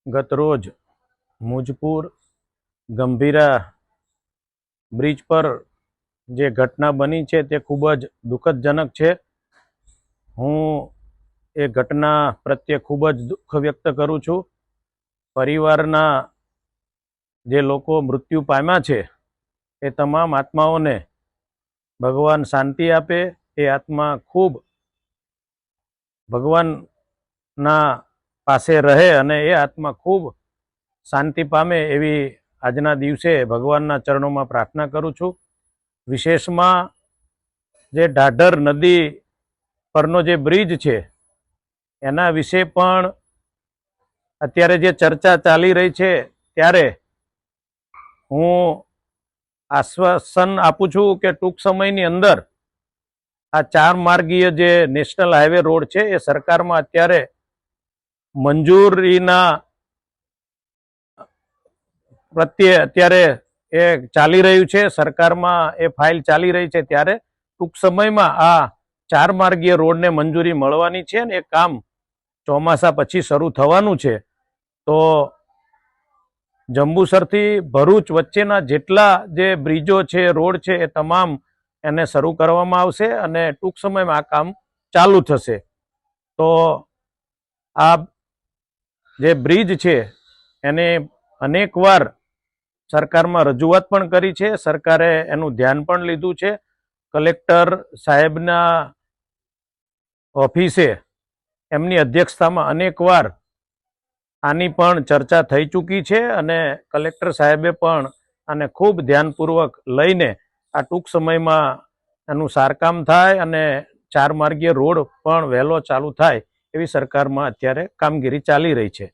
ગત રોજ મુજપુર ગંભીરા બ્રિજ પર જે ઘટના બની છે તે ખૂબ જ દુઃખદજનક છે. હું એ ઘટના પ્રત્યે ખૂબ જ દુઃખ વ્યક્ત કરું છું. પરિવારના જે લોકો મૃત્યુ પામ્યા છે એ તમામ આત્માઓને ભગવાન શાંતિ આપે, એ આત્મા ખૂબ ભગવાનના પાસે રહે અને એ આત્મા ખૂબ શાંતિ પામે એવી આજના દિવસે ભગવાનના ચરણોમાં પ્રાર્થના કરું છું. વિશેષમાં જે ઢાઢર નદી પરનો જે બ્રિજ છે એના વિશે પણ અત્યારે જે ચર્ચા ચાલી રહી છે ત્યારે હું આશ્વાસન આપું છું કે ટૂંક સમયની અંદર આ 4 માર્ગીય જે નેશનલ હાઈવે રોડ છે એ સરકારમાં અત્યારે મંજૂરીના પ્રત્યે અત્યારે એ ચાલી રહ્યું છે. સરકારમાં એ ફાઇલ ચાલી રહી છે ત્યારે ટૂંક સમયમાં આ 4 માર્ગીય રોડને મંજૂરી મળવાની છે અને એ કામ ચોમાસા પછી શરૂ થવાનું છે. તો જંબુસરથી ભરૂચ વચ્ચેના જેટલા જે બ્રિજો છે, રોડ છે, એ તમામ એને શરૂ કરવામાં આવશે અને ટૂંક સમયમાં આ કામ ચાલુ થશે. તો આ જે બ્રિજ છે એને અનેકવાર સરકારમાં રજૂઆત પણ કરી છે. સરકારે એનું ધ્યાન પણ લીધું છે. કલેક્ટર સાહેબના ઓફિસે એમની અધ્યક્ષતામાં અનેકવાર આની પણ ચર્ચા થઈ ચૂકી છે અને કલેક્ટર સાહેબે પણ આને ખૂબ ધ્યાનપૂર્વક લઈને આ ટૂંક સમયમાં એનું સારકામ થાય અને 4 માર્ગીય રોડ પણ વહેલો ચાલુ થાય એવી સરકારમાં અત્યારે કામગીરી ચાલી રહી છે.